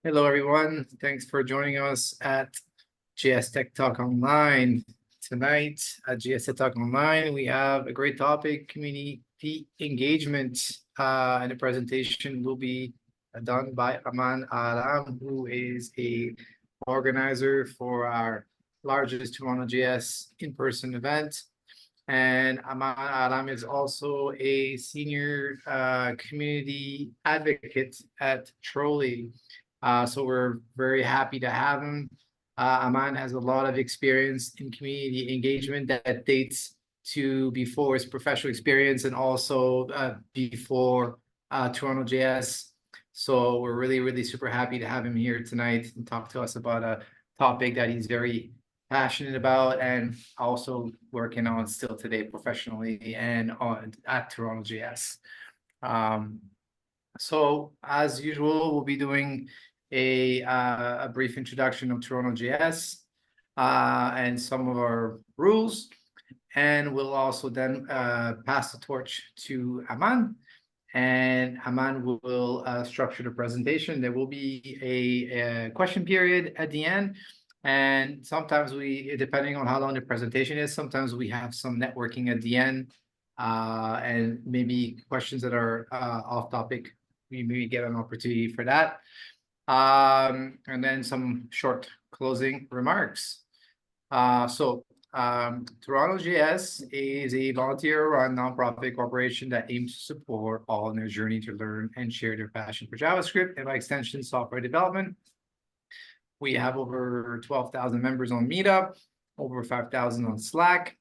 Hello, everyone. Thanks for joining us at GS Tech Talk Online. Tonight at GS Tech Talk Online, we have a great topic, community engagement. And the presentation will be done by Aman Aalam, who is a organizer for our largest TorontoJS in-person event. And Aman Aalam is also a senior community advocate at Trolley. So we're very happy to have him. Aman has a lot of experience in community engagement that dates to before his professional experience and also before TorontoJS. So we're really super happy to have him here tonight and talk to us about a topic that he's very passionate about and also working on still today professionally and on at TorontoJS. So as usual, we'll be doing a brief introduction of TorontoJS and some of our rules. And we'll also then pass the torch to Aman. And Aman will structure the presentation. There will be a question period at the end. And sometimes we, depending on how long the presentation is, sometimes we have some networking at the end and maybe questions that are off topic. We maybe get an opportunity for that. And then some short closing remarks. TorontoJS is a volunteer-run nonprofit corporation that aims to support all in their journey to learn and share their passion for JavaScript and by extension, software development. We have over 12,000 members on Meetup, over 5,000 on Slack,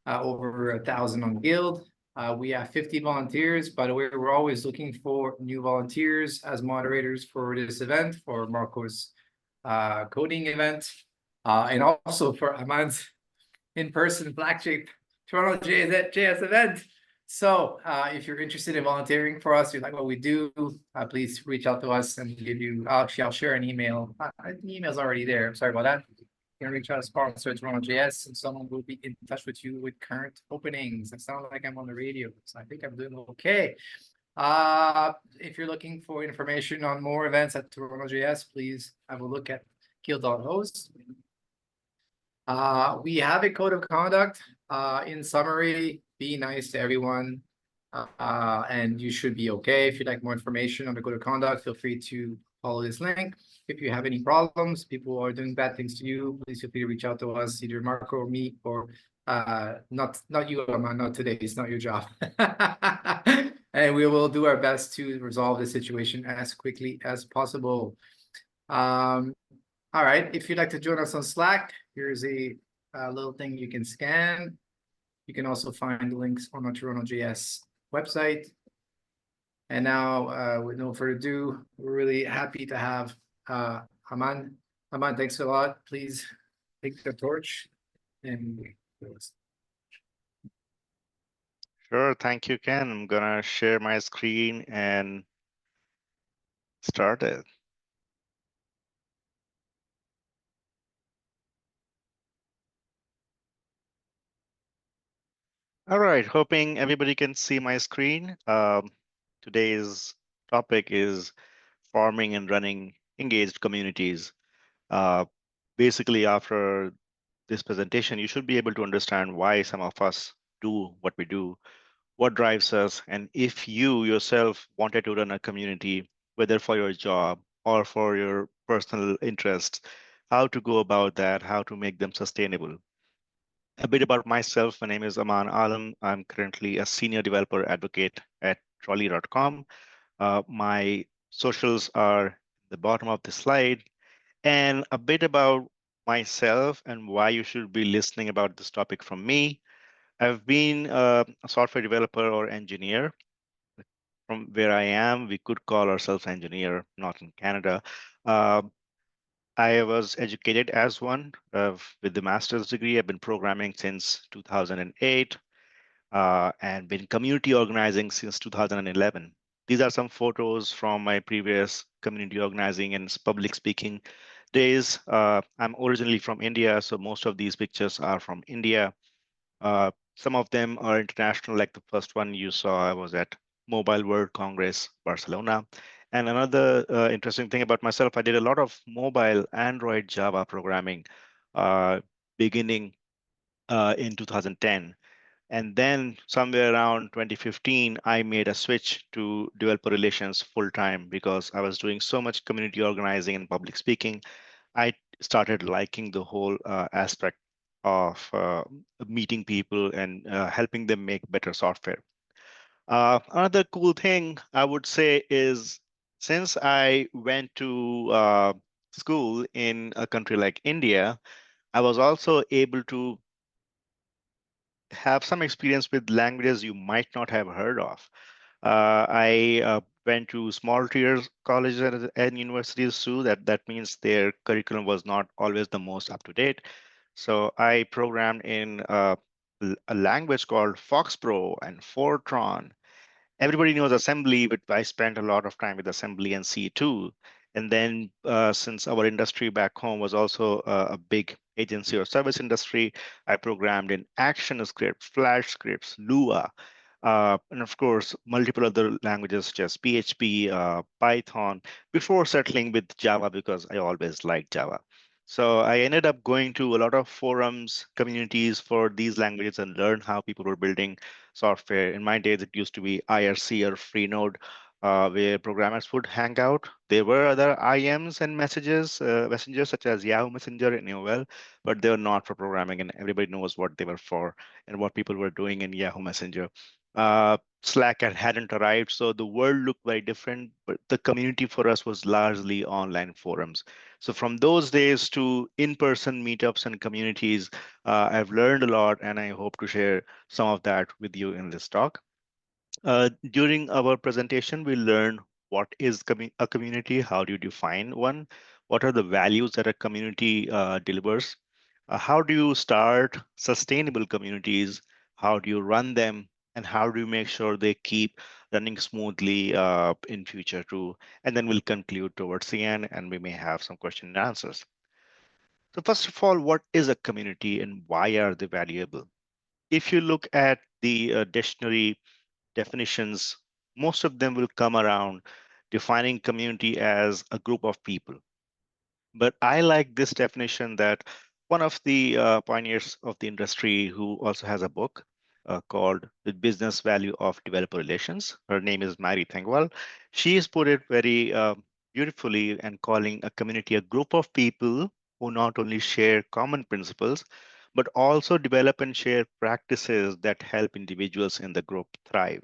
over 1,000 on Guild. We have 50 volunteers. By the way, we're always looking for new volunteers as moderators for this event, for Marco's coding event, and also for Aman's in-person flagship TorontoJS event. So if you're interested in volunteering for us, you like what we do, please reach out to us and give you, actually, I'll share an email. The email's already there. Sorry about that. You can reach out to sponsor TorontoJS and someone will be in touch with you with current openings. It sounds like I'm on the radio, so I think I'm doing okay. If you're looking for information on more events at TorontoJS, please have a look at guild.host. We have a code of conduct. In summary, be nice to everyone, and you should be okay. If you'd like more information on the code of conduct, feel free to follow this link. If you have any problems, people are doing bad things to you, please feel free to reach out to us, either Marco or me, or not you, Aman, not today. It's not your job. And we will do our best to resolve the situation as quickly as possible. All right, if you'd like to join us on Slack, here's a little thing you can scan. You can also find the links on the TorontoJS website. And now, with no further ado, we're really happy to have Aman. Aman, thanks a lot. Please take the torch and Sure, thank you, Ken. I'm gonna share my screen and start it. All right, hoping everybody can see my screen. Today's topic is forming and running engaged communities. Basically, after this presentation, you should be able to understand why some of us do what we do, what drives us, and if you yourself wanted to run a community, whether for your job or for your personal interests, how to go about that, how to make them sustainable. A bit about myself. My name is Aman Aalam. I'm currently a senior developer advocate at trolley.com. My socials are the bottom of the slide. And a bit about myself and why you should be listening about this topic from me. I've been a software developer or engineer. From where I am, we could call ourselves engineer, not in Canada. I was educated as one with the master's degree. I've been programming since 2008 and been community organizing since 2011. These are some photos from my previous community organizing and public speaking days. I'm originally from India, so most of these pictures are from India. Some of them are international, like the first one you saw, I was at Mobile World Congress, Barcelona. And another interesting thing about myself, I did a lot of mobile Android Java programming beginning in 2010. And then somewhere around 2015, I made a switch to developer relations full time because I was doing so much community organizing and public speaking. I started liking the whole aspect of meeting people and helping them make better software. Another cool thing I would say is since I went to school in a country like India, I was also able to have some experience with languages you might not have heard of. I went to small tier colleges and universities too. That means their curriculum was not always the most up to date. So I programmed in a language called Foxpro and Fortran. Everybody knows assembly, but I spent a lot of time with assembly and C too. And then since our industry back home was also a big agency or service industry, I programmed in Action script, Flash scripts, Lua, and of course, multiple other languages such as PHP, Python, before settling with Java because I always liked Java. So I ended up going to a lot of forums, communities for these languages and learn how people were building software. In my days, it used to be IRC or Freenode, where programmers would hang out. There were other IMs and messengers such as Yahoo Messenger and AOL, but they were not for programming, and everybody knows what they were for and what people were doing in Yahoo Messenger. Slack hadn't arrived, so the world looked very different, but the community for us was largely online forums. So from those days to in-person meetups and communities, I've learned a lot, and I hope to share some of that with you in this talk. During our presentation, we learn what is a community, how do you define one, what are the values that a community delivers, how do you start sustainable communities, how do you run them, and how do you make sure they keep running smoothly in future too. And then we'll conclude towards the end, and we may have some question and answers. So first of all, what is a community and why are they valuable? If you look at the dictionary definitions, most of them will come around defining community as a group of people. But I like this definition that one of the pioneers of the industry who also has a book called The Business Value of Developer Relations. Her name is Mary Thengwall. She has put it very beautifully and calling a community a group of people who not only share common principles, but also develop and share practices that help individuals in the group thrive.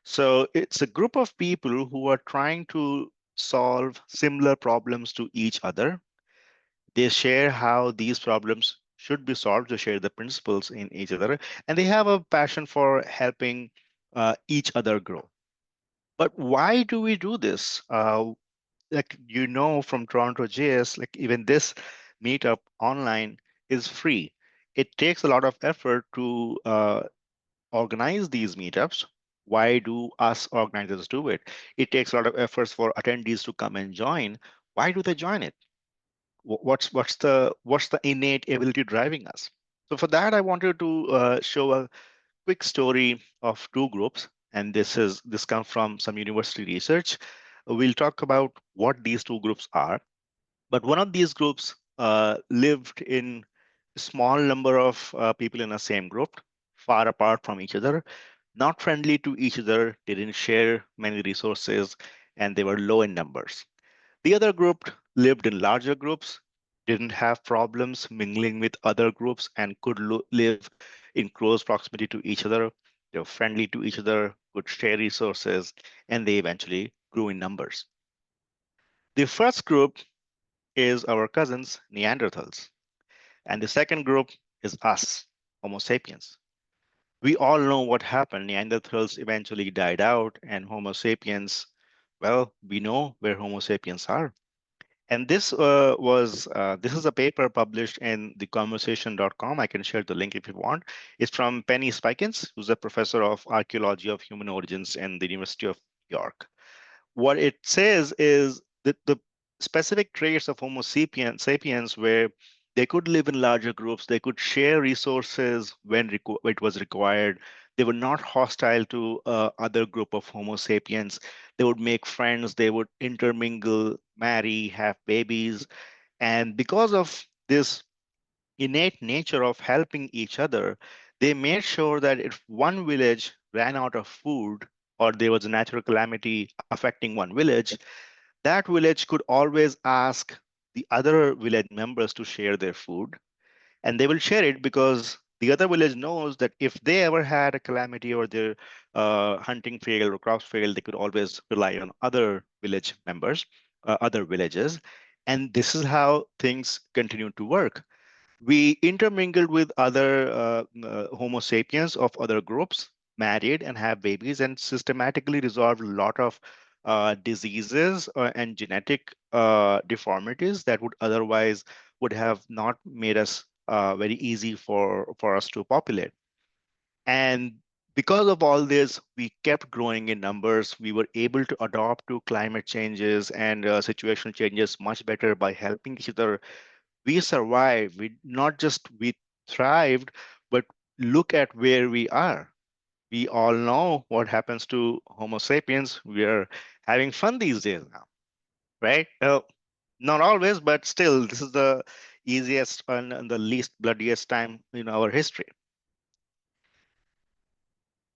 So it's a group of people who are trying to solve similar problems to each other. They share how these problems should be solved, they share the principles in each other, and they have a passion for helping each other grow. But why do we do this? Like from TorontoJS, like even this meetup online is free. It takes a lot of effort to organize these meetups. Why do us organizers do it? It takes a lot of efforts for attendees to come and join. Why do they join it? What's the innate ability driving us? So for that, I wanted to show a quick story of two groups, and this comes from some university research. We'll talk about what these two groups are, but one of these groups lived in a small number of people in the same group, far apart from each other, not friendly to each other. They didn't share many resources, and they were low in numbers. The other group lived in larger groups, didn't have problems mingling with other groups, and could live in close proximity to each other. They were friendly to each other, could share resources, and they eventually grew in numbers. The first group is our cousins, Neanderthals, and the second group is us, Homo sapiens. We all know what happened. Neanderthals eventually died out, and Homo sapiens, well, we know where Homo sapiens are. And this is a paper published in theconversation.com. I can share the link if you want. It's from Penny Spikins, who's a professor of archaeology of human origins in the University of York. What it says is that the specific traits of Homo sapiens were They could live in larger groups. They could share resources when it was required. They were not hostile to other group of Homo sapiens. They would make friends. They would intermingle, marry, have babies. And because of this innate nature of helping each other, they made sure that if one village ran out of food or there was a natural calamity affecting one village, that village could always ask the other village members to share their food. And they will share it because the other village knows that if they ever had a calamity or their hunting failed or crops failed, they could always rely on other village members, other villages. And this is how things continue to work. We intermingled with other Homo sapiens of other groups, married and have babies, and systematically resolved a lot of diseases and genetic deformities that would otherwise would have not made us very easy for us to populate. And because of all this, we kept growing in numbers. We were able to adapt to climate changes and situational changes much better by helping each other. We survived. We not just we thrived, but look at where we are. We all know what happens to Homo sapiens. We are having fun these days now, right? Not always, but still, this is the easiest and the least bloodiest time in our history.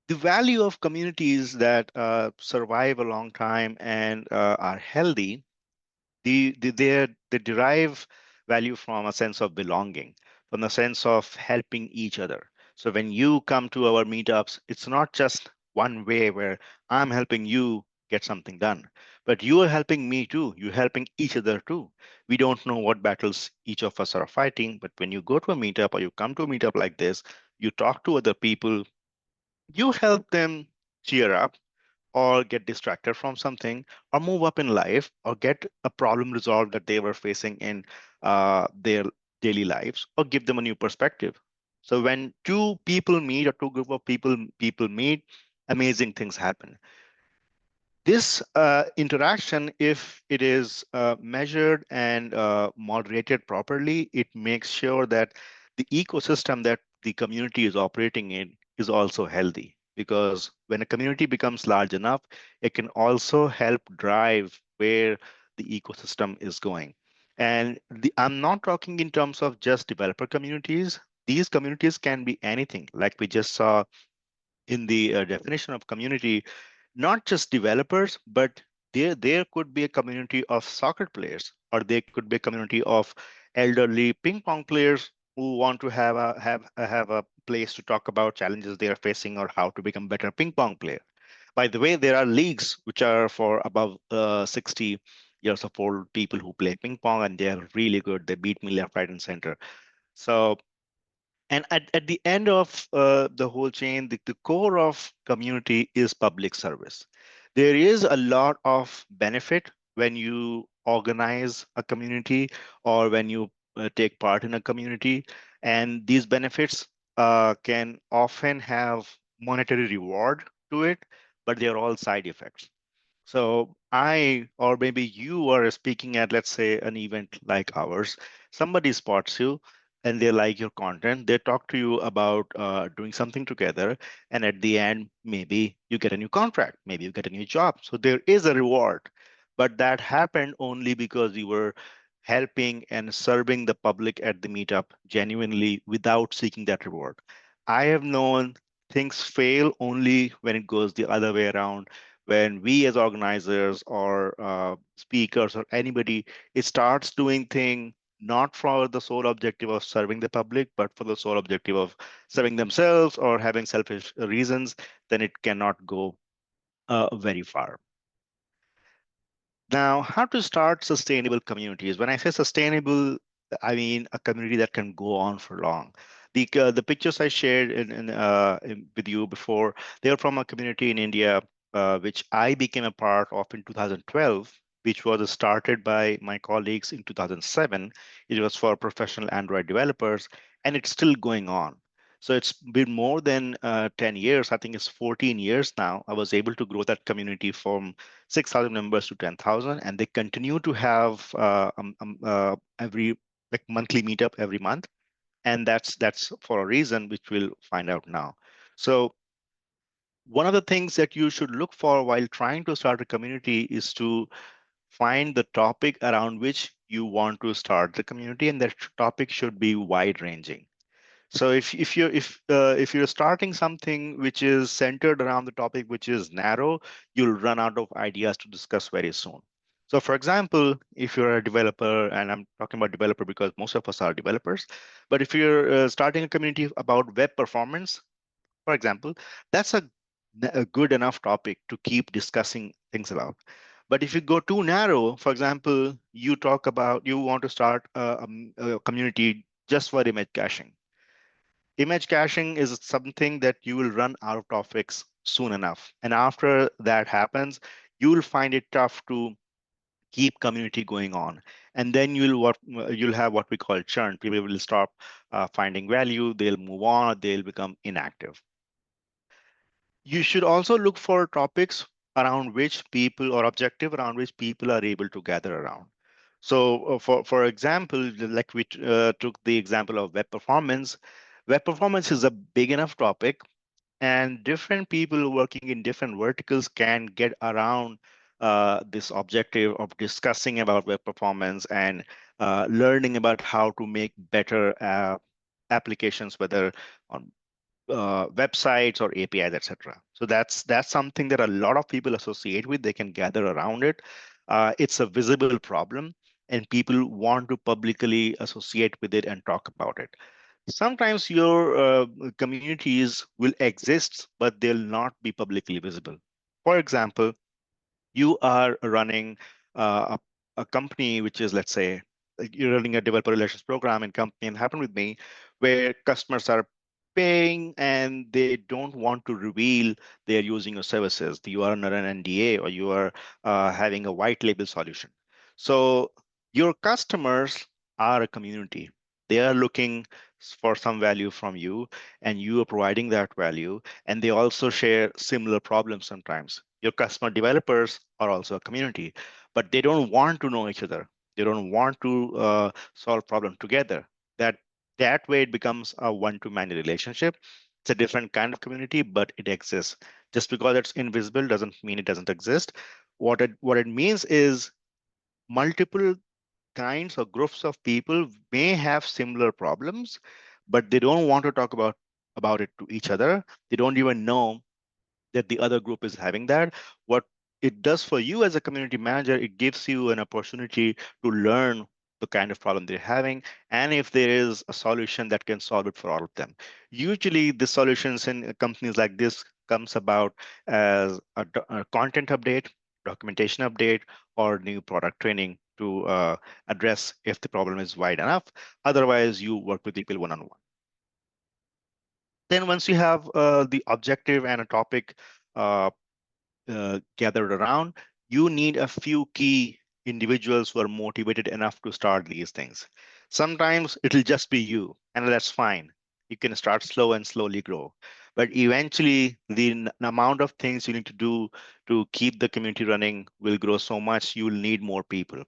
The value of communities that survive a long time and are healthy, they derive value from a sense of belonging, from a sense of helping each other. So when you come to our meetups, it's not just one way where I'm helping you get something done, but you are helping me too. You're helping each other too. We don't know what battles each of us are fighting, but when you go to a meetup or you come to a meetup like this, you talk to other people, you help them cheer up or get distracted from something or move up in life or get a problem resolved that they were facing in their daily lives or give them a new perspective. So when two people meet or two group of people meet, amazing things happen. This interaction, if it is measured and moderated properly, it makes sure that the ecosystem that the community is operating in is also healthy. Because when a community becomes large enough, it can also help drive where the ecosystem is going. And I'm not talking in terms of just developer communities. These communities can be anything, like we just saw in the definition of community, not just developers, but there could be a community of soccer players, or there could be a community of elderly ping pong players who want to have a place to talk about challenges they are facing or how to become better ping pong player. By the way, there are leagues which are for above 60 years of old people who play ping pong, and they are really good. They beat me left, right, and center. So and at the end of the whole chain, the core of community is public service. There is a lot of benefit when you organize a community or when you take part in a community. And these benefits can often have monetary reward to it, but they're all side effects. So I, or maybe you are speaking at, let's say, an event like ours. Somebody spots you and they like your content. They talk to you about doing something together. And at the end, maybe you get a new contract, maybe you get a new job. So there is a reward. But that happened only because you were helping and serving the public at the meetup genuinely without seeking that reward. I have known things fail only when it goes the other way around, when we as organizers or speakers or anybody, it starts doing thing not for the sole objective of serving the public, but for the sole objective of serving themselves or having selfish reasons, then it cannot go very far. Now, how to start sustainable communities? When I say sustainable, I mean a community that can go on for long. The pictures I shared with you before, they are from a community in India, which I became a part of in 2012, which was started by my colleagues in 2007. It was for professional Android developers, and it's still going on. So it's been more than 10 years. I think it's 14 years now. I was able to grow that community from 6,000 members to 10,000, and they continue to have every like monthly meetup every month, and that's for a reason which we'll find out now. So one of the things that you should look for while trying to start a community is to find the topic around which you want to start the community, and that topic should be wide ranging. So if you're starting something which is centered around the topic which is narrow, you'll run out of ideas to discuss very soon. So for example, if you're a developer, and I'm talking about developer because most of us are developers, but if you're starting a community about web performance, for example, that's a good enough topic to keep discussing things about. But if you go too narrow, for example, you want to start a community just for image caching. Image caching is something that you will run out of topics soon enough. And after that happens, you will find it tough to keep community going on. And then you'll have what we call churn. People will stop finding value, they'll move on, they'll become inactive. You should also look for topics around which people or objective around which people are able to gather around. So for example, like we took the example of web performance. Web performance is a big enough topic, and different people working in different verticals can get around this objective of discussing about web performance and learning about how to make better applications, whether on websites or APIs, etc. So that's something that a lot of people associate with. They can gather around it. It's a visible problem, and people want to publicly associate with it and talk about it. Sometimes your communities will exist, but they'll not be publicly visible. For example, you are running a company which is, let's say, like you're running a developer relations program in company, and happened with me, where customers are paying and they don't want to reveal they're using your services. You are under an NDA, or you are having a white label solution. So your customers are a community. They are looking for some value from you, and you are providing that value, and they also share similar problems sometimes. Your customer developers are also a community, but they don't want to know each other. They don't want to solve problem together. That way it becomes a one-to-many relationship. It's a different kind of community, but it exists. Just because it's invisible doesn't mean it doesn't exist. What it means is multiple kinds or groups of people may have similar problems, but they don't want to talk about it to each other. They don't even know that the other group is having that. What it does for you as a community manager, it gives you an opportunity to learn the kind of problem they're having, and if there is a solution that can solve it for all of them. Usually the solutions in companies like this comes about as a content update, documentation update, or new product training to address if the problem is wide enough. Otherwise, you work with people one-on-one. Then once you have the objective and a topic uh, gathered around, you need a few key individuals who are motivated enough to start these things. Sometimes it'll just be you, and that's fine. You can start slow and slowly grow. But eventually, the amount of things you need to do to keep the community running will grow so much, you will need more people.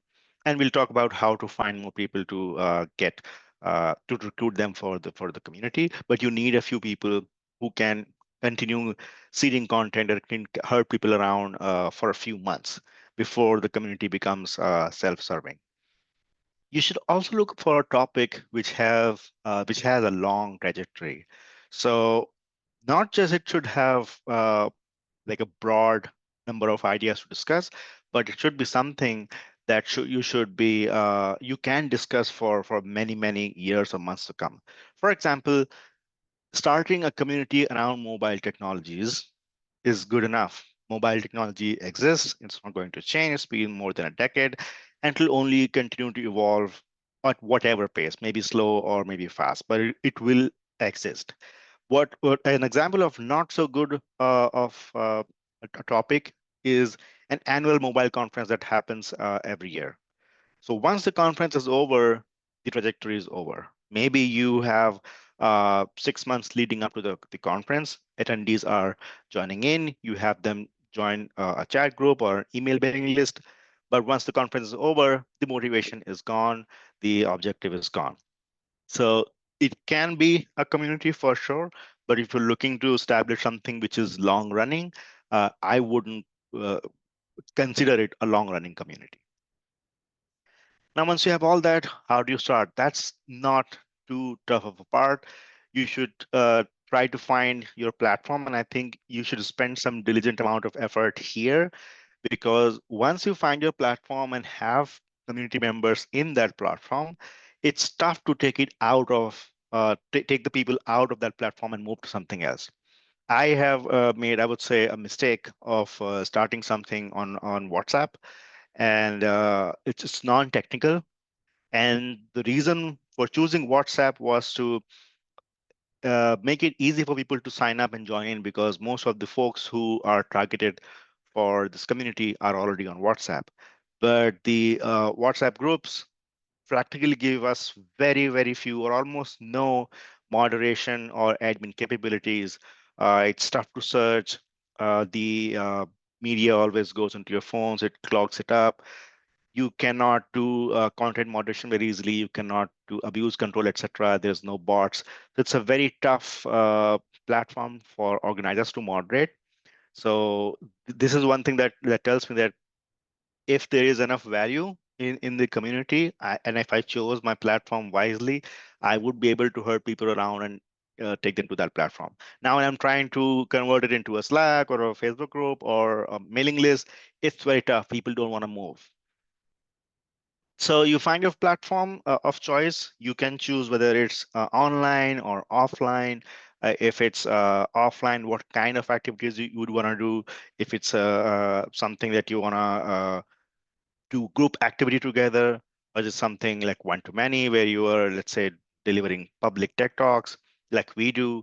And we'll talk about how to find more people to get to recruit them for the community. But you need a few people who can continue seeding content that can hurt people around for a few months before the community becomes self-serving. You should also look for a topic which has a long trajectory. So not just it should have like a broad number of ideas to discuss, but it should be something that you should be you can discuss for many years or months to come. For example, starting a community around mobile technologies is good enough. Mobile technology exists, it's not going to change, it's been more than a decade, and it will only continue to evolve at whatever pace, maybe slow or maybe fast, but it will exist. What an example of not so good of a topic is an annual mobile conference that happens every year. So once the conference is over, the trajectory is over. Maybe you have 6 months leading up to the conference. Attendees are joining in. You have them join a chat group or email mailing list. But once the conference is over, the motivation is gone, the objective is gone. So it can be a community for sure, but if you're looking to establish something which is long running, I wouldn't uh, consider it a long running community. Now, once you have all that, how do you start? That's not too tough of a part. You should try to find your platform, and I think you should spend some diligent amount of effort here, because once you find your platform and have community members in that platform, it's tough to take it out of take the people out of that platform and move to something else. I have made, I would say, a mistake of starting something on WhatsApp, and it's non-technical. And the reason for choosing WhatsApp was to make it easy for people to sign up and join in, because most of the folks who are targeted for this community are already on WhatsApp. But the WhatsApp groups practically give us very, very few or almost no moderation or admin capabilities. It's tough to search. The media always goes into your phones, it clogs it up. You cannot do content moderation very easily. You cannot do abuse control, etc. There's no bots. So it's a very tough platform for organizers to moderate. So this is one thing that tells me that if there is enough value in the community, and if I chose my platform wisely, I would be able to herd people around and take them to that platform. Now, when I'm trying to convert it into a Slack or a Facebook group or a mailing list, it's very tough. People don't want to move. So you find your platform of choice. You can choose whether it's online or offline. If it's offline, what kind of activities you would want to do. If it's something that you want to do group activity together, or is it something like one-to-many where you are, let's say, delivering public tech talks like we do.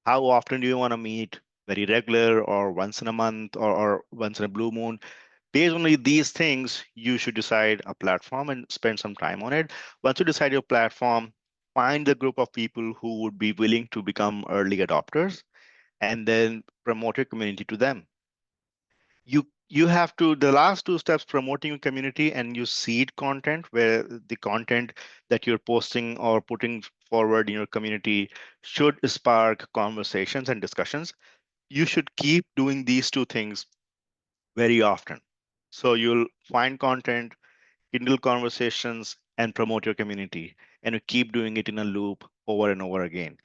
How often do you want to meet? Very regular or once in a month or once in a blue moon? Based on these things, you should decide a platform and spend some time on it. Once you decide your platform, find a group of people who would be willing to become early adopters, and then promote your community to them. You have to, the last two steps, promoting your community, and you seed content where the content that you're posting or putting forward in your community should spark conversations and discussions. You should keep doing these two things very often. So you'll find content, kindle conversations, and promote your community. And you keep doing it in a loop over and over again.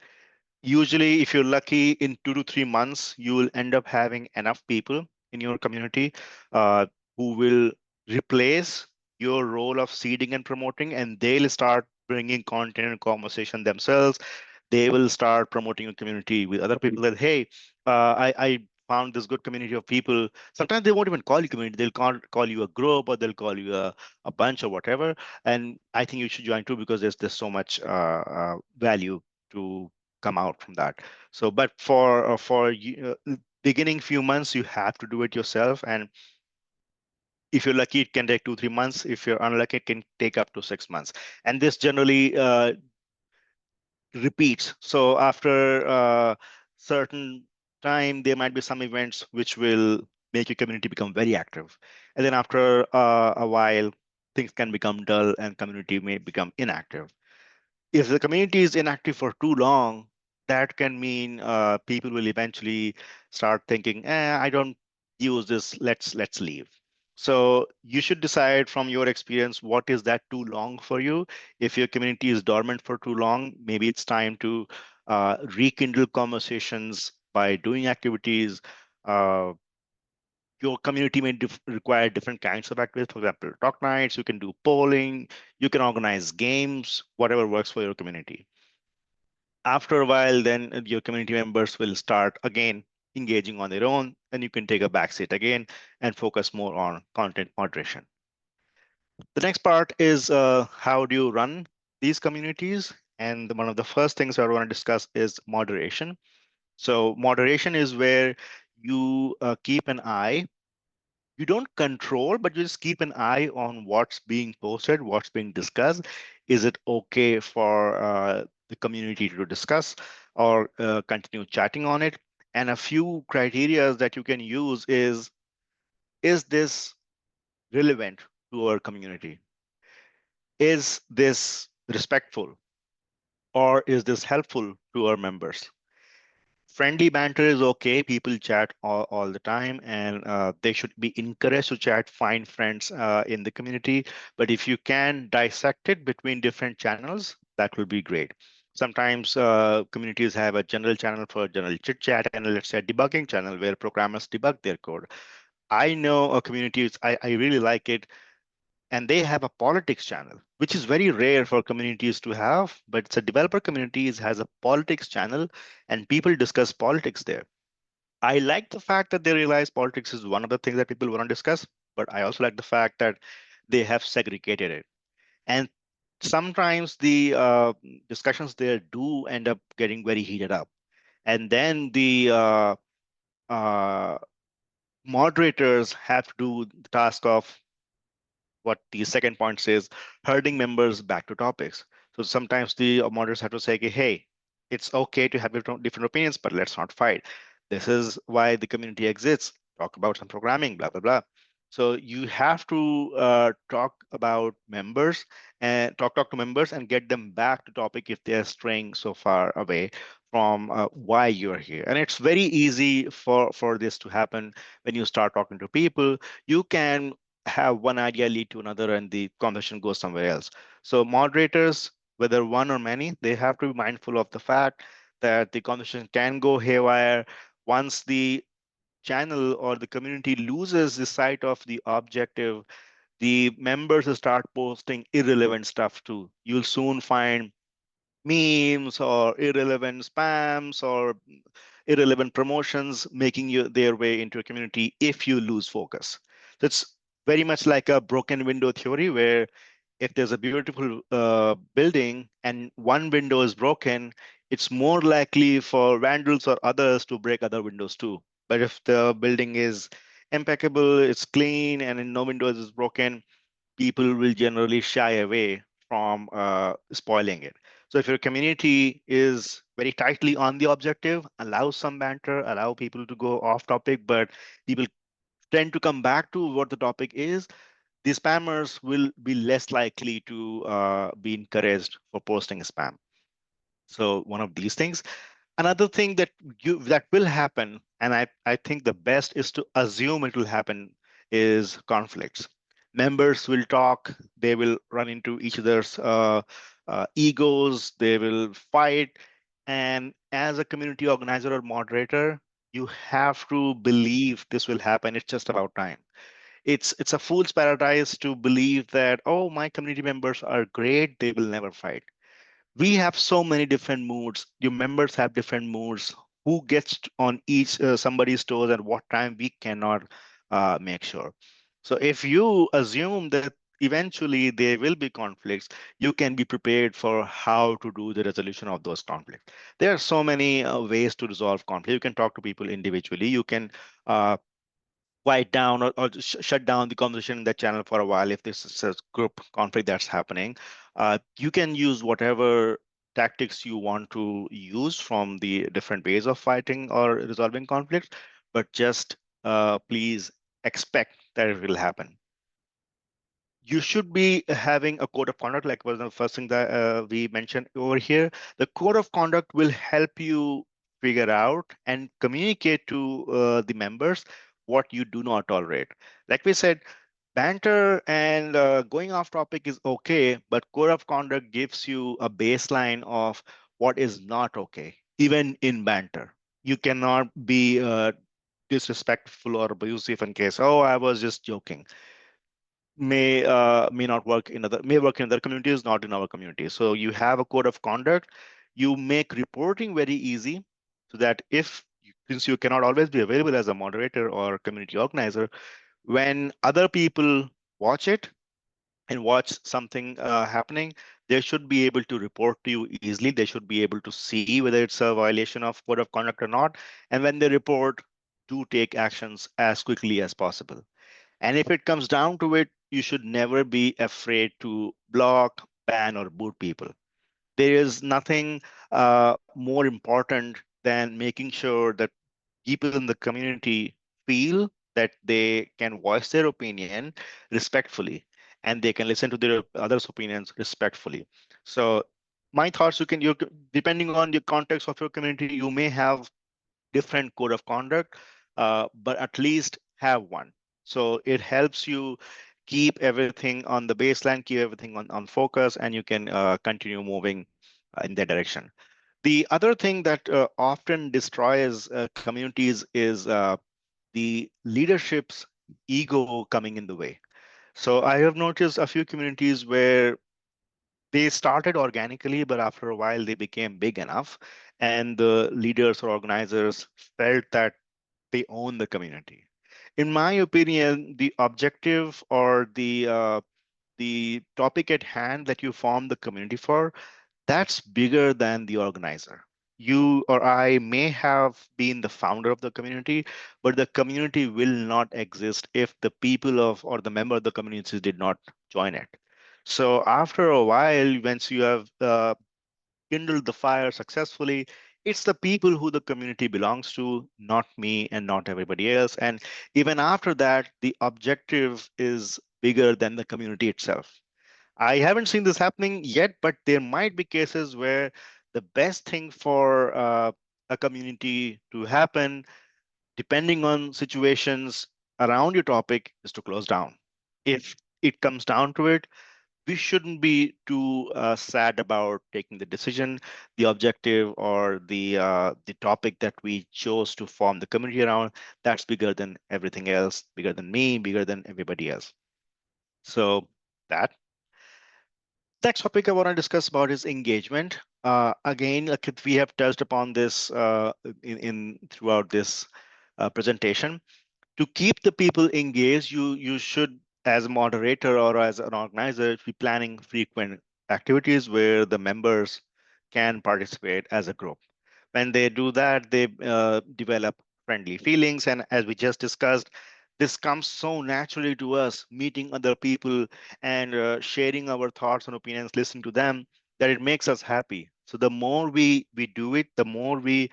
Usually, if you're lucky, in 2 to 3 months, you will end up having enough people in your community uh, who will replace your role of seeding and promoting, and they'll start bringing content and conversation themselves. They will start promoting your community with other people that, hey, I found this good community of people. Sometimes they won't even call you community. They'll call you a group, or they'll call you a bunch or whatever. And I think you should join too, because there's so much value to come out from that. So, but for beginning few months, you have to do it yourself. And if you're lucky, it can take 2 3 months. If you're unlucky, it can take up to 6 months. And this generally repeats. So after a certain time, there might be some events which will make your community become very active. And then after a while, things can become dull and community may become inactive. If the community is inactive for too long, that can mean people will eventually start thinking, I don't use this, let's leave. So you should decide from your experience, what is that too long for you? If your community is dormant for too long, maybe it's time to rekindle conversations by doing activities. Uh, your community may require different kinds of activities. For example, talk nights, you can do polling, you can organize games, whatever works for your community. After a while, then your community members will start again engaging on their own, and you can take a backseat again and focus more on content moderation. The next part is how do you run these communities? And one of the first things I want to discuss is moderation. So moderation is where you keep an eye. You don't control, but you just keep an eye on what's being posted, what's being discussed. Is it okay for the community to discuss or continue chatting on it? And a few criteria that you can use is this relevant to our community? Is this respectful, or is this helpful to our members? Friendly banter is okay. People chat all the time, and they should be encouraged to chat, find friends in the community. But if you can dissect it between different channels, that will be great. Sometimes communities have a general channel for general chit chat, and let's say a debugging channel where programmers debug their code. I know a community, I really like it, and they have a politics channel, which is very rare for communities to have, but it's a developer community has a politics channel, and people discuss politics there. I like the fact that they realize politics is one of the things that people want to discuss, but I also like the fact that they have segregated it. And sometimes the discussions there do end up getting very heated up. And then the uh, moderators have to do the task of what the second point says, herding members back to topics. So sometimes the moderators have to say, okay, hey, it's okay to have different opinions, but let's not fight. This is why the community exists. Talk about some programming, blah, blah, blah. So you have to talk about members and talk to members and get them back to topic if they're straying so far away from why you're here. And it's very easy for this to happen when you start talking to people. You can have one idea lead to another and the conversation goes somewhere else. So moderators, whether one or many, they have to be mindful of the fact that the conversation can go haywire once the channel or the community loses the sight of the objective. The members start posting irrelevant stuff too. You'll soon find memes or irrelevant spams or irrelevant promotions making their way into a community if you lose focus. So it's very much like a broken window theory where if there's a beautiful building and one window is broken, it's more likely for vandals or others to break other windows too. But if the building is impeccable, it's clean, and no windows is broken, people will generally shy away from spoiling it. So if your community is very tightly on the objective, allow some banter, allow people to go off topic, but people tend to come back to what the topic is, the spammers will be less likely to be encouraged for posting spam. So one of these things. Another thing that will happen, and I think the best is to assume it will happen, is conflicts. Members will talk, they will run into each other's egos, they will fight. And as a community organizer or moderator, you have to believe this will happen. It's just about time. It's a fool's paradise to believe that, oh, my community members are great, they will never fight. We have so many different moods. Your members have different moods. Who gets on each somebody's toes at what time, we cannot make sure. So if you assume that eventually there will be conflicts, you can be prepared for how to do the resolution of those conflicts. There are so many ways to resolve conflict. You can talk to people individually. You can uh, quiet down or shut down the conversation in that channel for a while if this is a group conflict that's happening. You can use whatever tactics you want to use from the different ways of fighting or resolving conflicts, but just please expect that it will happen. You should be having a code of conduct, like was the first thing that we mentioned over here. The code of conduct will help you figure out and communicate to the members what you do not tolerate. Like we said, banter and going off topic is okay, but code of conduct gives you a baseline of what is not okay, even in banter. You cannot be disrespectful or abusive in case, oh, I was just joking. May not work in other, may work in other communities, not in our community. So you have a code of conduct. You make reporting very easy so that since you cannot always be available as a moderator or community organizer, when other people watch it and watch something happening, they should be able to report to you easily. They should be able to see whether it's a violation of code of conduct or not. And when they report, do take actions as quickly as possible. And if it comes down to it, you should never be afraid to block, ban, or boot people. There is nothing more important than making sure that people in the community feel that they can voice their opinion respectfully, and they can listen to their others' opinions respectfully. So my thoughts, you depending on the context of your community, you may have different code of conduct, but at least have one. So it helps you keep everything on the baseline, keep everything on focus, and you can continue moving in that direction. The other thing that often destroys communities is the leadership's ego coming in the way. So I have noticed a few communities where they started organically, but after a while they became big enough, and the leaders or organizers felt that they own the community. In my opinion, the objective or the topic at hand that you form the community for, that's bigger than the organizer. You or I may have been the founder of the community, but the community will not exist if the people of or the member of the community did not join it. So after a while, once you have kindled the fire successfully, it's the people who the community belongs to, not me and not everybody else. And even after that, the objective is bigger than the community itself. I haven't seen this happening yet, but there might be cases where the best thing for a community to happen, depending on situations around your topic, is to close down. If it comes down to it, we shouldn't be too sad about taking the decision. The objective or the topic that we chose to form the community around, that's bigger than everything else, bigger than me, bigger than everybody else. So that next topic I want to discuss about is engagement. Again, like we have touched upon this in throughout this presentation. To keep the people engaged, you should, as a moderator or as an organizer, be planning frequent activities where the members can participate as a group. When they do that, they develop friendly feelings. And as we just discussed, this comes so naturally to us, meeting other people and sharing our thoughts and opinions, listening to them, that it makes us happy. So the more we do it, the more we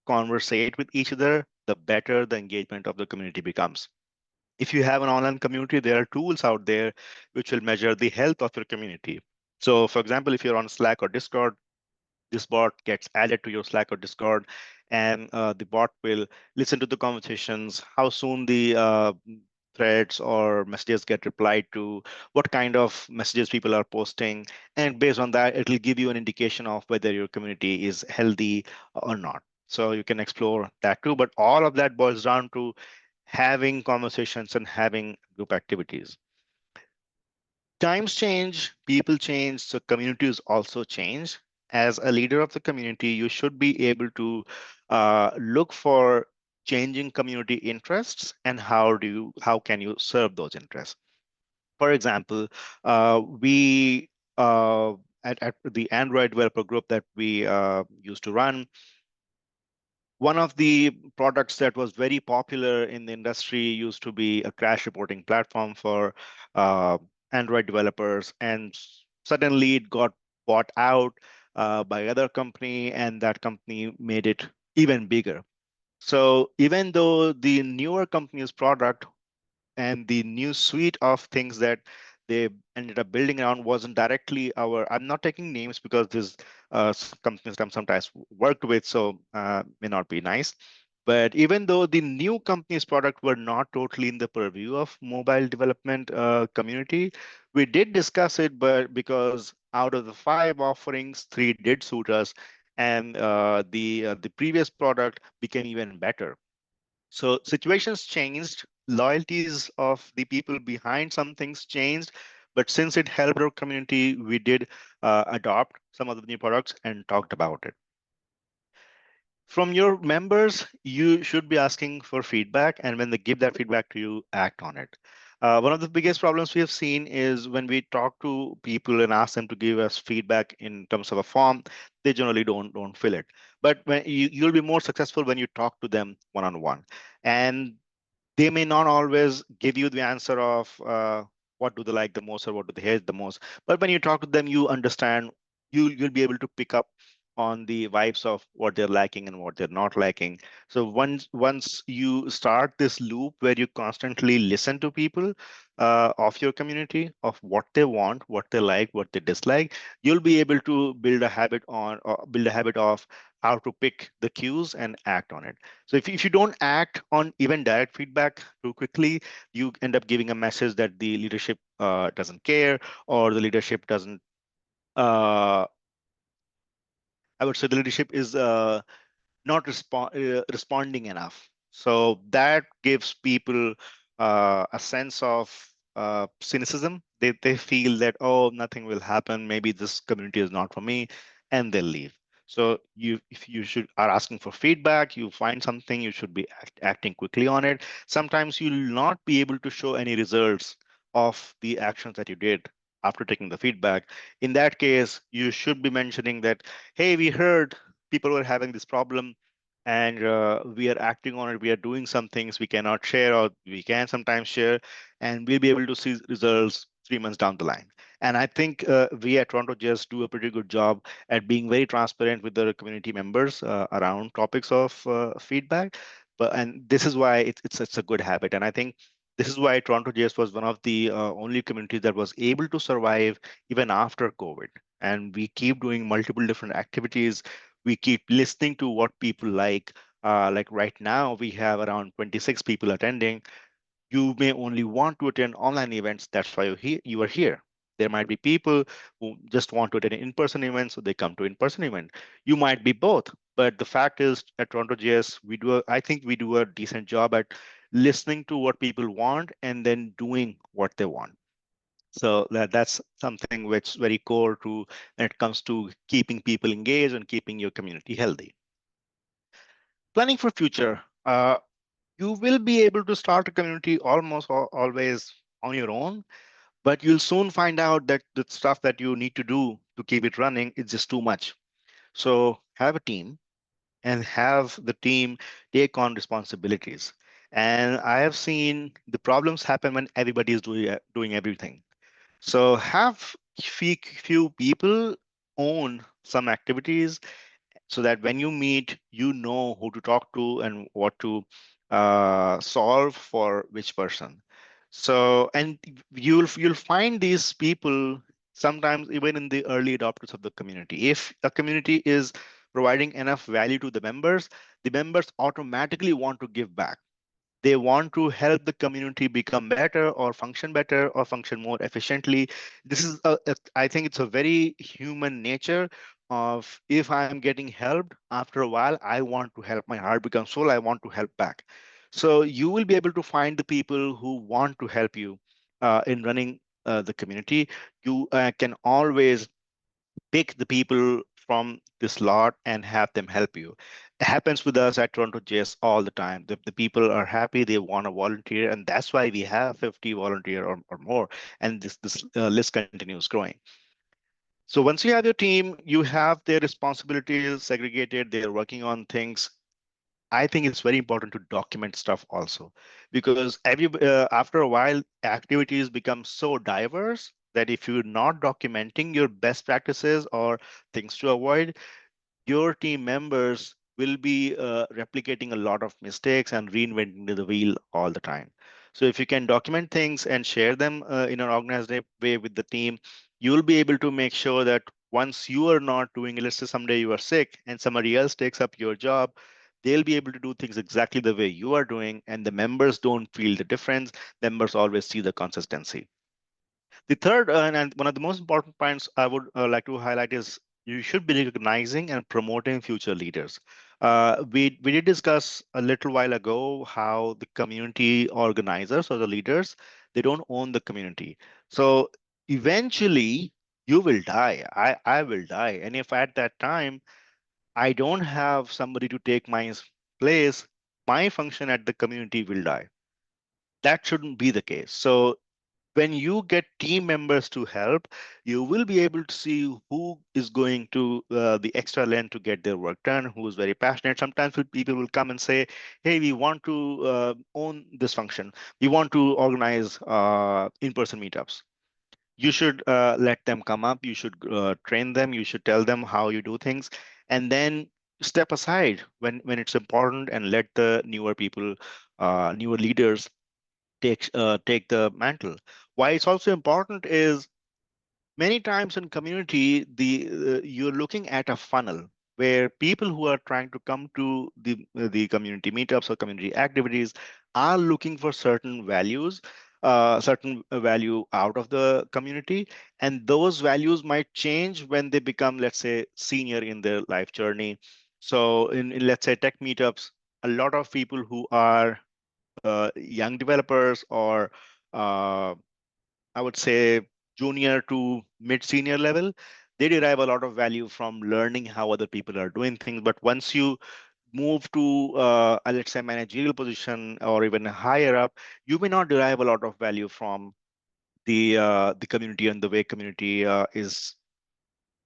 conversate with each other, the better the engagement of the community becomes. If you have an online community, there are tools out there which will measure the health of your community. So, for example, if you're on Slack or Discord, this bot gets added to your Slack or Discord, and the bot will listen to the conversations, how soon the threads or messages get replied to, what kind of messages people are posting, and based on that, it will give you an indication of whether your community is healthy or not. So you can explore that too, but all of that boils down to having conversations and having group activities. Times change, people change, so communities also change. As a leader of the community, you should be able to look for changing community interests and how can you serve those interests. For example, we at the Android developer group that we used to run, one of the products that was very popular in the industry used to be a crash reporting platform for uh, Android developers, and suddenly it got bought out by other company, and that company made it even bigger. So even though the newer company's product and the new suite of things that they ended up building around wasn't directly our, I'm not taking names because these companies I'm sometimes worked with, so may not be nice. But even though the new company's product were not totally in the purview of mobile development community, we did discuss it, but because out of the 5 offerings, 3 did suit us, and the previous product became even better. So situations changed, loyalties of the people behind some things changed, but since it helped our community, we did adopt some of the new products and talked about it. From your members, you should be asking for feedback, and when they give that feedback to you, act on it. One of the biggest problems we have seen is when we talk to people and ask them to give us feedback in terms of a form, they generally don't fill it. But when you'll be more successful when you talk to them one-on-one. And they may not always give you the answer of what do they like the most or what do they hate the most. But when you talk to them, you understand, you'll be able to pick up on the vibes of what they're liking and what they're not liking. So once you start this loop where you constantly listen to people of your community, of what they want, what they like, what they dislike, you'll be able to build a habit on or build a habit of how to pick the cues and act on it. So if you don't act on even direct feedback too quickly, you end up giving a message that the leadership doesn't care, or the leadership doesn't uh, I would say the leadership is not responding enough. So that gives people a sense of cynicism. They feel that, oh, nothing will happen. Maybe this community is not for me, and they'll leave. So if you should are asking for feedback, you find something, you should be acting quickly on it. Sometimes you'll not be able to show any results of the actions that you did after taking the feedback. In that case, you should be mentioning that, hey, we heard people were having this problem, and we are acting on it. We are doing some things we cannot share, or we can sometimes share, and we'll be able to see results 3 months down the line. And I think we at Toronto just do a pretty good job at being very transparent with the community members around topics of feedback. And this is why it's such a good habit. And I think this is why TorontoJS was one of the only communities that was able to survive even after COVID. And we keep doing multiple different activities. We keep listening to what people like. Like right now, we have around 26 people attending. You may only want to attend online events. That's why you are here. There might be people who just want to attend an in-person event, so they come to in-person event. You might be both, but the fact is, at TorontoJS, I think we do a decent job at listening to what people want and then doing what they want. So that's something which is very core to when it comes to keeping people engaged and keeping your community healthy. Planning for future. You will be able to start a community almost always on your own, but you'll soon find out that the stuff that you need to do to keep it running is just too much. So have a team and have the team take on responsibilities. And I have seen the problems happen when everybody is doing everything. So have few people own some activities so that when you meet, you know who to talk to and what to solve for which person. So, and you'll find these people sometimes even in the early adopters of the community. If a community is providing enough value to the members automatically want to give back. They want to help the community become better or function more efficiently. This is I think it's a very human nature of, if I am getting helped, after a while I want to help. My heart becomes full, I want to help back. So you will be able to find the people who want to help you in running the community. You can always pick the people from this lot and have them help you. It happens with us at TorontoJS all the time. The people are happy, they want to volunteer, and that's why we have 50 volunteer or more, and this list continues growing. So once you have your team, you have their responsibilities segregated, they're working on things. I think it's very important to document stuff also, because after a while, activities become so diverse that if you're not documenting your best practices or things to avoid, your team members will be replicating a lot of mistakes and reinventing the wheel all the time. So if you can document things and share them in an organized way with the team, you'll be able to make sure that once you are not doing it, let's say someday you are sick and somebody else takes up your job, they'll be able to do things exactly the way you are doing, and the members don't feel the difference. Members always see the consistency. The third and one of the most important points I would like to highlight is you should be recognizing and promoting future leaders. We did discuss a little while ago how the community organizers or the leaders, they don't own the community. So eventually you will die. I will die. And if at that time I don't have somebody to take my place, my function at the community will die. That shouldn't be the case. So when you get team members to help, you will be able to see who is going to the extra length to get their work done, who is very passionate. Sometimes people will come and say, hey, we want to own this function. We want to organize in-person meetups. You should let them come up. You should train them. You should tell them how you do things. and then step aside when it's important and let the newer people, newer leaders take the mantle. Why it's also important is many times in community, you're looking at a funnel where people who are trying to come to the community meetups or community activities are looking for certain value out of the community, and those values might change when they become, let's say, senior in their life journey. So in let's say tech meetups, a lot of people who are young developers or uh, I would say junior to mid senior level, they derive a lot of value from learning how other people are doing things. But once you move to, let's say, managerial position or even higher up, you may not derive a lot of value from the community and the way community is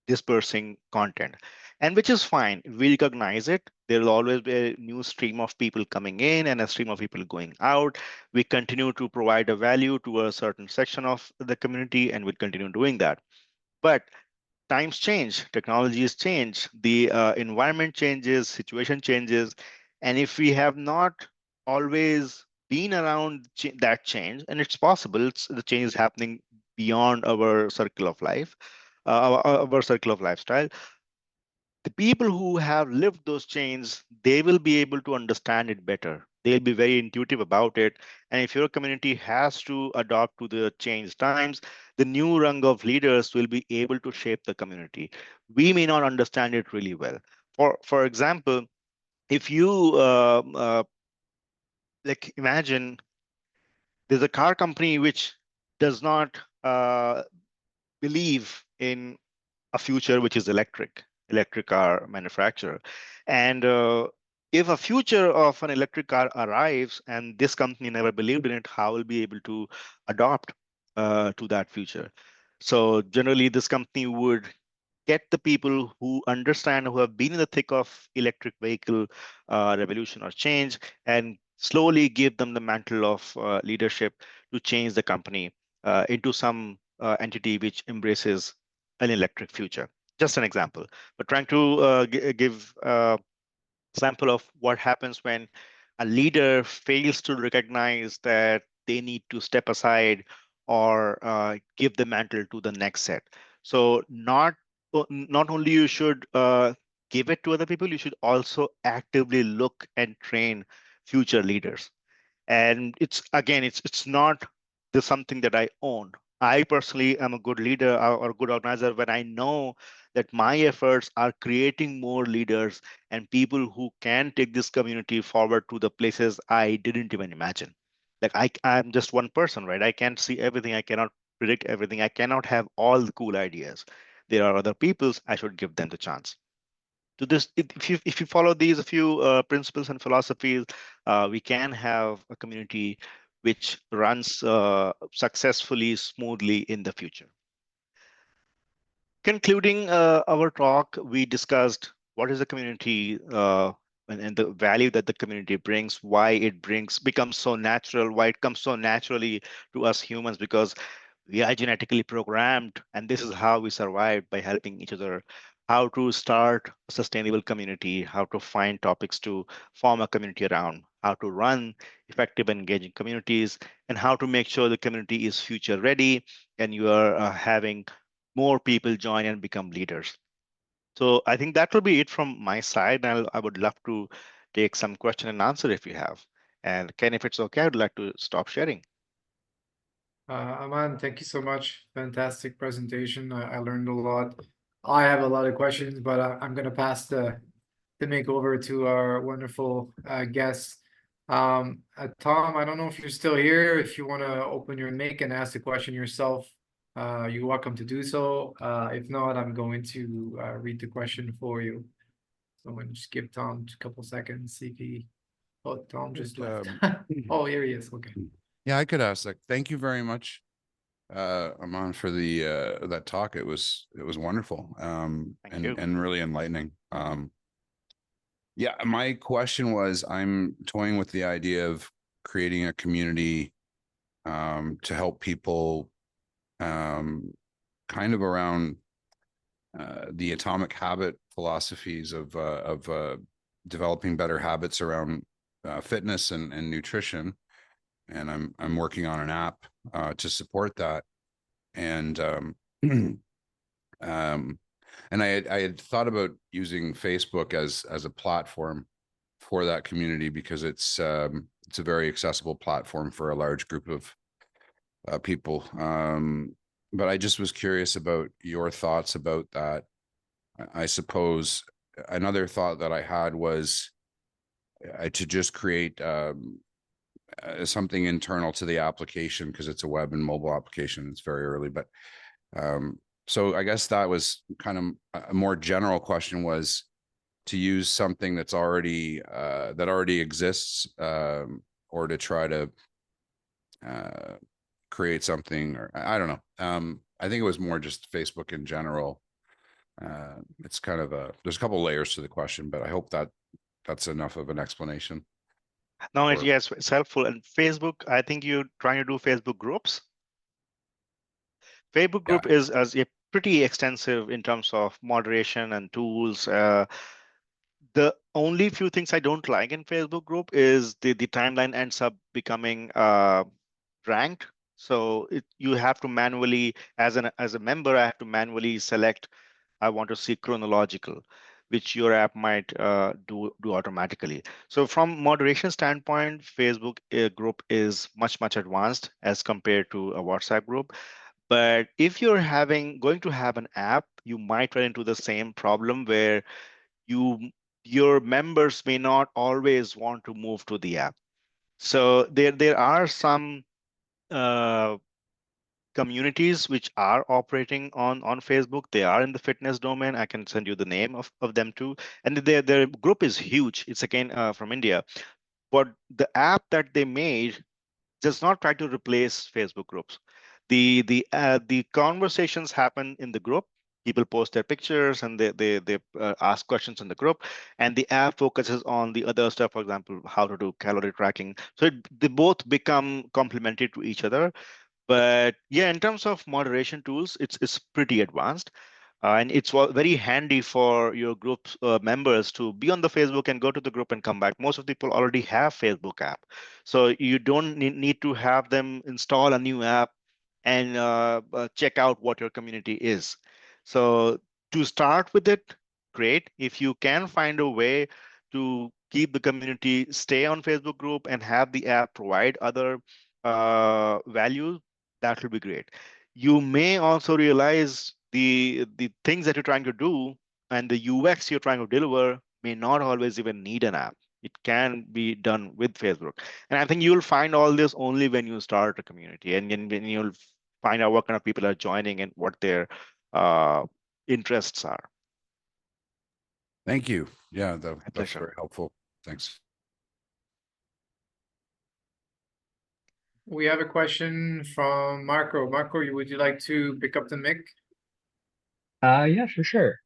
dispersing content, and which is fine. We recognize it. There will always be a new stream of people coming in and a stream of people going out. We continue to provide a value to a certain section of the community, and we continue doing that. But times change, technologies change, the environment changes, situation changes, and if we have not always been around that change, and it's possible the change is happening beyond our circle of life, our circle of lifestyle, the people who have lived those chains, they will be able to understand it better. They'll be very intuitive about it. And if your community has to adopt to the changed times, the new rung of leaders will be able to shape the community. We may not understand it really well. For example, if you like imagine there's a car company which does not believe in a future which is electric car manufacturer. And if a future of an electric car arrives and this company never believed in it, how will be able to adopt to that future? So generally, this company would get the people who understand, who have been in the thick of electric vehicle revolution or change, and slowly give them the mantle of leadership to change the company into some entity which embraces an electric future. Just an example, but trying to give example of what happens when a leader fails to recognize that they need to step aside or give the mantle to the next set. So not only you should give it to other people, you should also actively look and train future leaders. And it's not the something that I own. I personally am a good leader or good organizer when I know that my efforts are creating more leaders and people who can take this community forward to the places I didn't even imagine. Like I'm just one person, right? I can't see everything, I cannot predict everything, I cannot have all the cool ideas. There are other peoples, I should give them the chance to this. If you follow these a few principles and philosophies, we can have a community which runs successfully, smoothly in the future. Concluding our talk, we discussed what is the community and the value that the community brings, why it becomes so natural, why it comes so naturally to us humans, because we are genetically programmed, and this is how we survive, by helping each other. How to start a sustainable community, how to find topics to form a community around, how to run effective and engaging communities, and how to make sure the community is future ready and you are having more people join and become leaders. So I think that will be it from my side. I would love to take some question and answer if you have. And Ken, if it's okay, I'd like to stop sharing. Aman, thank you so much. Fantastic presentation. I learned a lot. I have a lot of questions, but I'm gonna pass the makeover to our wonderful guest. Tom, I don't know if you're still here. If you want to open your mic and ask the question yourself, you're welcome to do so. If not, I'm going to read the question for you. So I'm going to just give Tom a couple seconds, see if he. Oh, Tom just left. Oh, here he is. Okay. Yeah, I could ask that. Thank you very much, Aman, for the that talk. It was wonderful, Thank you. and really enlightening. Yeah, my question was, I'm toying with the idea of creating a community to help people kind of around the atomic habit philosophies of developing better habits around fitness and nutrition, and I'm working on an app to support that. And and I had thought about using Facebook as a platform for that community, because it's a very accessible platform for a large group of people. But I just was curious about your thoughts about that. I suppose another thought that I had was to just create something internal to the application, because it's a web and mobile application. It's very early, but so I guess that was kind of a more general question, was to use something that's already that already exists, or to try to create something, or I don't know. I think it was more just Facebook in general. It's kind of there's a couple layers to the question, but I hope that that's enough of an explanation. No, Or- yes, it's helpful. And Facebook, I think you're trying to do Facebook groups. Facebook Yeah. group is as a pretty extensive in terms of moderation and tools. The only few things I don't like in Facebook group is the timeline ends up becoming ranked. So you have to manually, as a member, I have to manually select, I want to see chronological, which your app might do automatically. So from moderation standpoint, Facebook group is much advanced as compared to a WhatsApp group. But if you're going to have an app, you might run into the same problem where your members may not always want to move to the app. So there are some communities which are operating on Facebook. They are in the fitness domain. I can send you the name of them too. And their group is huge. It's again from India. But the app that they made does not try to replace Facebook groups. The conversations happen in the group. People post their pictures and they ask questions in the group, and the app focuses on the other stuff. For example, how to do calorie tracking. So they both become complementary to each other. But yeah, in terms of moderation tools, it's pretty advanced. And it's very handy for your group members to be on the Facebook and go to the group and come back. Most of the people already have Facebook app. So you don't need to have them install a new app and check out what your community is. So to start with it, great. If you can find a way to keep the community stay on Facebook group and have the app provide other value, that will be great. You may also realize the things that you're trying to do and the UX you're trying to deliver may not always even need an app. It can be done with Facebook. And I think you'll find all this only when you start a community, and when you'll find out what kind of people are joining and what their interests are. Thank you. Yeah, My that's pleasure. very helpful. Thanks. We have a question from Marco. Marco, would you like to pick up the mic? Yeah, for sure.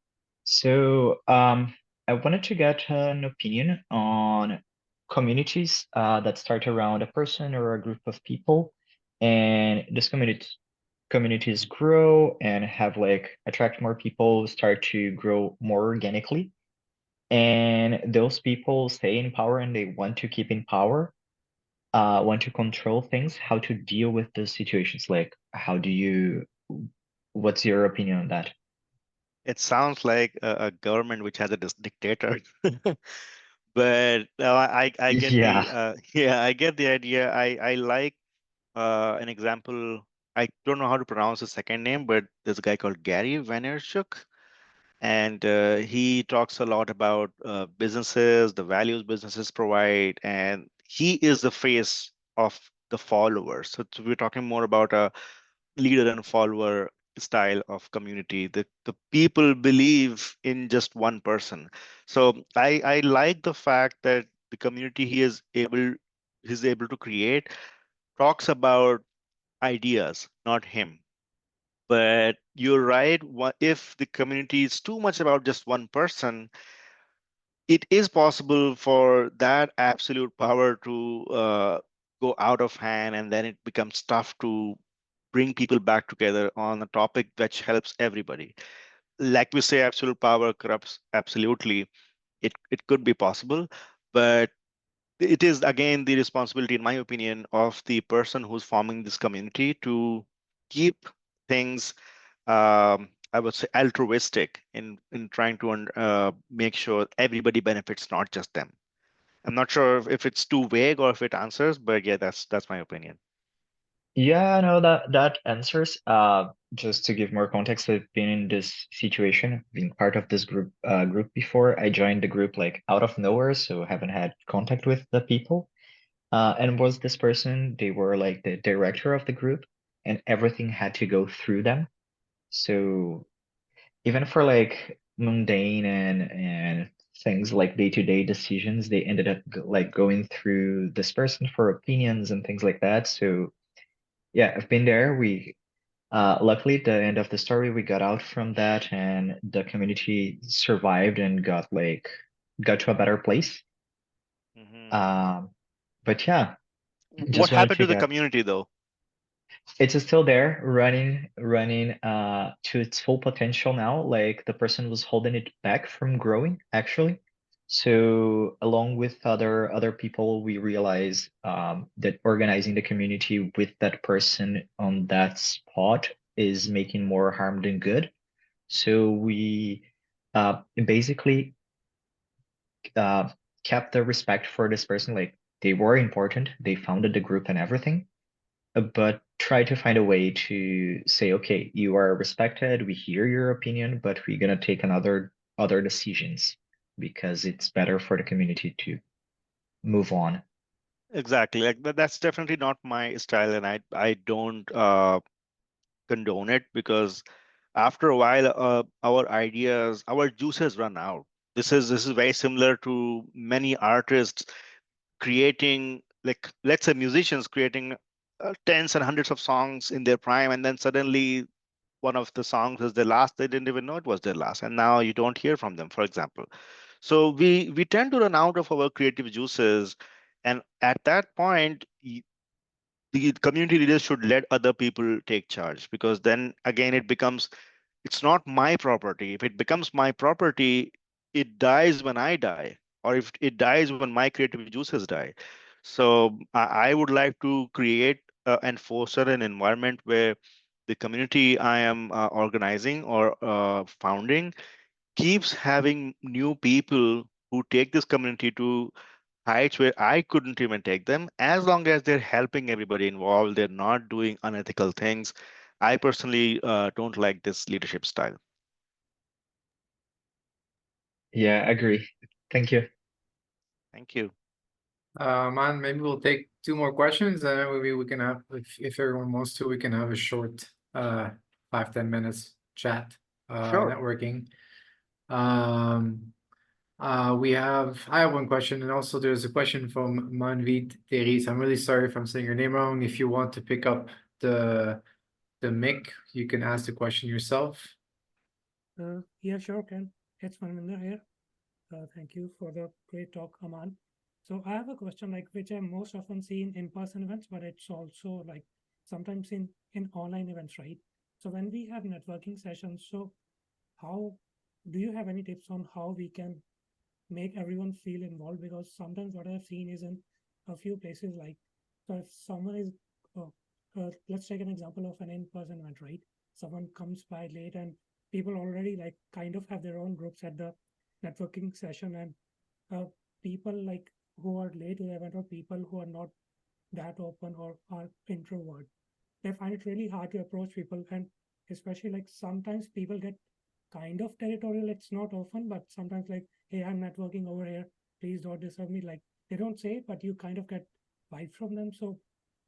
So, I wanted to get an opinion on communities that start around a person or a group of people, and this communities grow and have like attract more people, start to grow more organically, and those people stay in power and they want to keep in power, want to control things. How to deal with those situations? Like, what's your opinion on that? It sounds like a government which has a dictator. But I get the Yeah. yeah, I get the idea. I like an example. I don't know how to pronounce his second name, but there's a guy called Gary Vaynerchuk, and he talks a lot about businesses, the values businesses provide, and he is the face of the followers. So we're talking more about a leader and follower style of community. The people believe in just one person. So I like the fact that the community he's able to create talks about ideas, not him. But you're right. If the community is too much about just one person, it is possible for that absolute power to go out of hand, and then it becomes tough to bring people back together on a topic which helps everybody. like we say, absolute power corrupts absolutely. It could be possible, but it is again the responsibility, in my opinion, of the person who's forming this community to keep things, I would say, altruistic in trying to make sure everybody benefits, not just them. I'm not sure if it's too vague or if it answers, but yeah, that's my opinion. Yeah, no, that answers. Just to give more context, I've been in this situation, being part of this group before. I joined the group like out of nowhere, so haven't had contact with the people. And was this person, they were like the director of the group, and everything had to go through them. So even for like mundane and things like day-to-day decisions, they ended up like going through this person for opinions and things like that. So yeah, I've been there. We luckily at the end of the story we got out from that and the community survived and got to a better place. Mhm. But yeah, What just wanted happened to to the get community though? it's still there running to its full potential now. Like the person was holding it back from growing actually. So along with other people, we realized that organizing the community with that person on that spot is making more harm than good. So we basically uh, kept the respect for this person. Like they were important, they founded the group and everything, but try to find a way to say, okay, you are respected, we hear your opinion, but we're gonna take other decisions because it's better for the community to move on. Exactly. Like that's definitely not my style, and I don't condone it because after a while, our juices run out. This is very similar to many artists creating, like let's say musicians creating tens and hundreds of songs in their prime, and then suddenly one of the songs is their last. They didn't even know it was their last, and now you don't hear from them, for example. So we tend to run out of our creative juices, and at that point, the community leaders should let other people take charge, because then again it's not my property. If it becomes my property, it dies when I die, or if it dies when my creative juices die. So I would like to create and foster an environment where the community I am organizing or founding keeps having new people who take this community to heights where I couldn't even take them, as long as they're helping everybody involved, they're not doing unethical things. I personally don't like this leadership style. Yeah, agree. Thank you. Thank you. Man, maybe we'll take two more questions and then maybe we can have, if everyone wants to, we can have a short 5-10 minutes chat, Sure. networking. I have one question, and also there's a question from Manvit Teris. I'm really sorry if I'm saying your name wrong. If you want to pick up the mic, you can ask the question yourself. Yeah, sure, Ken. It's Manvinder here. Thank you for the great talk, Aman. So I have a question like which I most often see in in-person events, but it's also like sometimes in online events, right? So when we have networking sessions, so how do you have any tips on how we can make everyone feel involved? Because sometimes what I've seen is in a few places, like so if someone is uh, let's take an example of an in-person event, right? Someone comes by late and people already like kind of have their own groups at the networking session, and people like who are late to the event or people who are not that open or are introvert, they find it really hard to approach people. And especially like sometimes people get kind of territorial. It's not often, but sometimes like, hey, I'm networking over here, please don't disturb me. Like they don't say it, but you kind of get vibes from them. So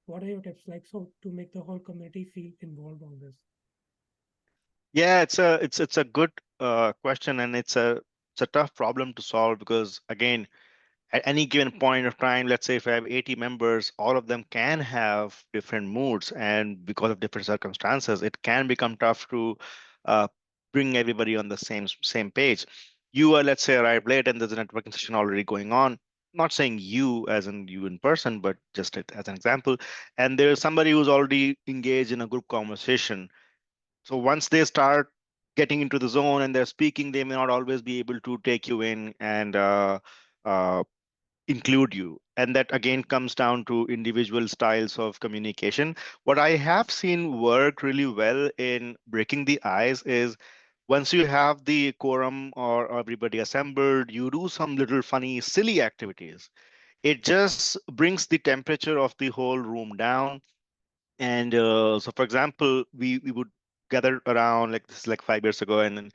what are your tips like so to make the whole community feel involved on this? Yeah, it's a good question, and it's a tough problem to solve because again, at any given point of time, let's say if I have 80 members, all of them can have different moods, and because of different circumstances, it can become tough to uh, bring everybody on the same page. You are, let's say, arrived late, and there's a networking session already going on. Not saying you as in you in person, but just as an example. And there's somebody who's already engaged in a group conversation. So once they start getting into the zone and they're speaking, they may not always be able to take you in and uh, include you. And that again comes down to individual styles of communication. What I have seen work really well in breaking the ice is once you have the quorum or everybody assembled, you do some little funny, silly activities. It just brings the temperature of the whole room down. And so, for example, we would gather around like this, like 5 years ago, and then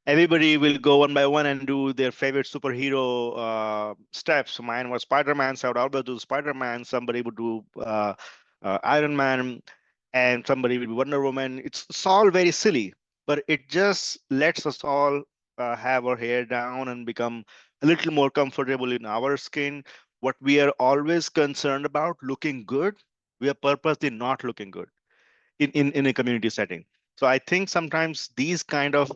everybody will go one by one and do their favorite superhero steps. So mine was Spider-Man, so I would always do Spider-Man. Somebody would do Iron Man, and somebody would be Wonder Woman. It's all very silly, but it just lets us all have our hair down and become a little more comfortable in our skin. What we are always concerned about, looking good, we are purposely not looking good in a community setting. So I think sometimes these kind of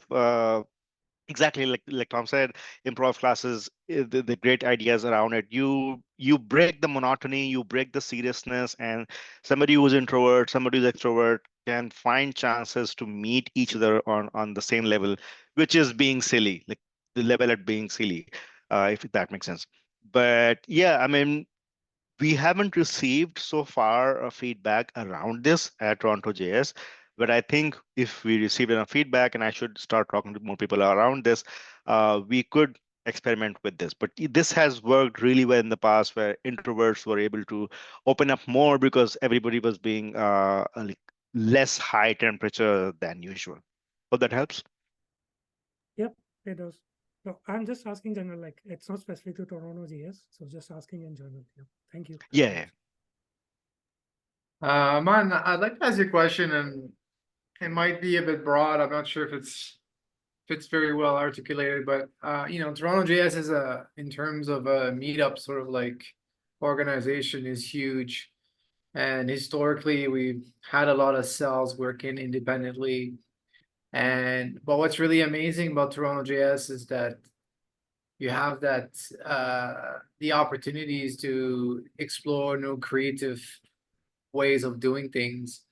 exactly like Tom said, improv classes, the great ideas around it. You break the monotony, you break the seriousness, and somebody who's introvert, somebody who's extrovert can find chances to meet each other on the same level, which is being silly, like the level at being silly, if that makes sense. But yeah, I mean, we haven't received so far a feedback around this at TorontoJS, but I think if we receive enough feedback and I should start talking to more people around this, we could experiment with this. But this has worked really well in the past where introverts were able to open up more because everybody was being like less high temperature than usual. Hope that helps. Yep, it does. So I'm just asking general, like it's not specific to TorontoJS, so just asking in general. Yeah. Thank you. That's all. Yeah. Man, I'd like to ask you a question, and it might be a bit broad. I'm not sure if it's very well articulated, but TorontoJS is in terms of a meetup sort of like organization is huge. And historically, we've had a lot of cells working independently. But what's really amazing about TorontoJS is that you have the opportunities to explore new creative ways of doing things.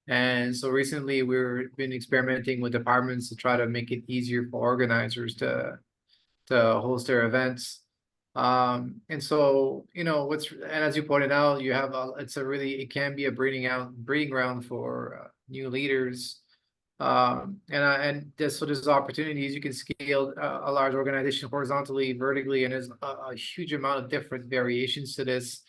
And so recently we've been experimenting with departments to try to make it easier for organizers to host their events. And so, and as you pointed out, you have it can be a breeding ground for new leaders. And there's opportunities. You can scale a large organization horizontally, vertically, and there's a huge amount of different variations to this.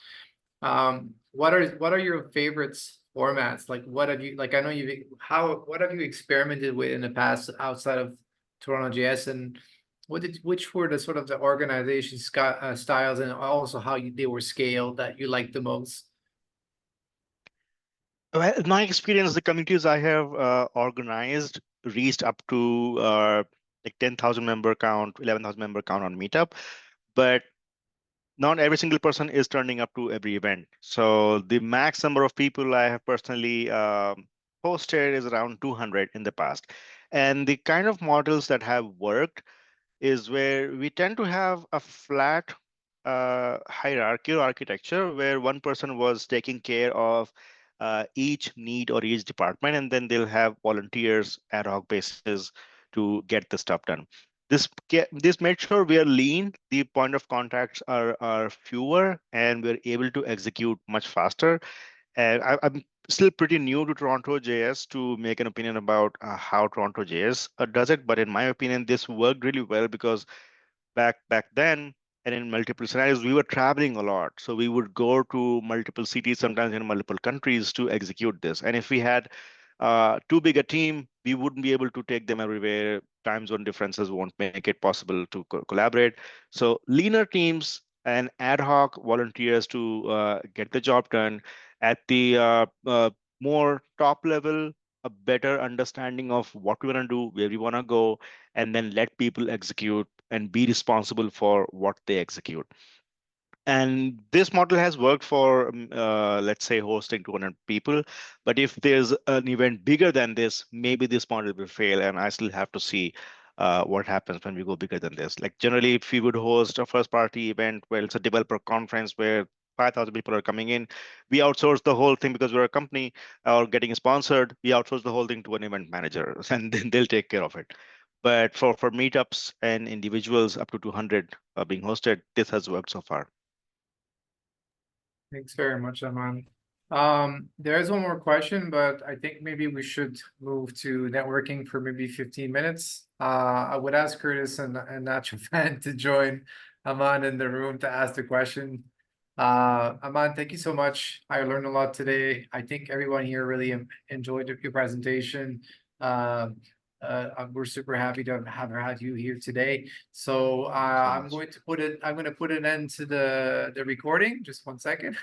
What are your favorites formats? Like, what have you like? I know what have you experimented with in the past outside of TorontoJS, and which were the sort of the organization styles, and also how they were scaled that you liked the most? Well, in my experience, the communities I have organized reached up to like 10,000 member count, 11,000 member count on Meetup, but not every single person is turning up to every event. So the max number of people I have personally hosted is around 200 in the past. And the kind of models that have worked is where we tend to have a flat hierarchy or architecture where one person was taking care of each need or each department, and then they'll have volunteers ad hoc basis to get the stuff done. This made sure we are lean, the point of contacts are fewer, and we're able to execute much faster. And I'm still pretty new to TorontoJS to make an opinion about how TorontoJS does it. But in my opinion, this worked really well because back then and in multiple scenarios, we were traveling a lot. So we would go to multiple cities, sometimes in multiple countries to execute this. And if we had too big a team, we wouldn't be able to take them everywhere. Time zone differences won't make it possible to collaborate. So leaner teams and ad hoc volunteers to get the job done at the more top level, a better understanding of what we want to do, where we want to go, and then let people execute and be responsible for what they execute. And this model has worked for, let's say, hosting 200 people. But if there's an event bigger than this, maybe this model will fail. And I still have to see what happens when we go bigger than this. Like generally, if we would host a first party event where it's a developer conference where 5,000 people are coming in. We outsource the whole thing because we're a company or getting sponsored. We outsource the whole thing to an event manager, and then they'll take care of it. But for meetups and individuals up to 200 being hosted, this has worked so far. Thanks very much, Aman. There is one more question, but I think maybe we should move to networking for maybe 15 minutes. I would ask Curtis and Nacho Fan to join Aman in the room to ask the question. Aman, thank you so much. I learned a lot today. I think everyone here really enjoyed your presentation. We're super happy to have had you here today. So I'm going to put an end to the recording. Just 1 second.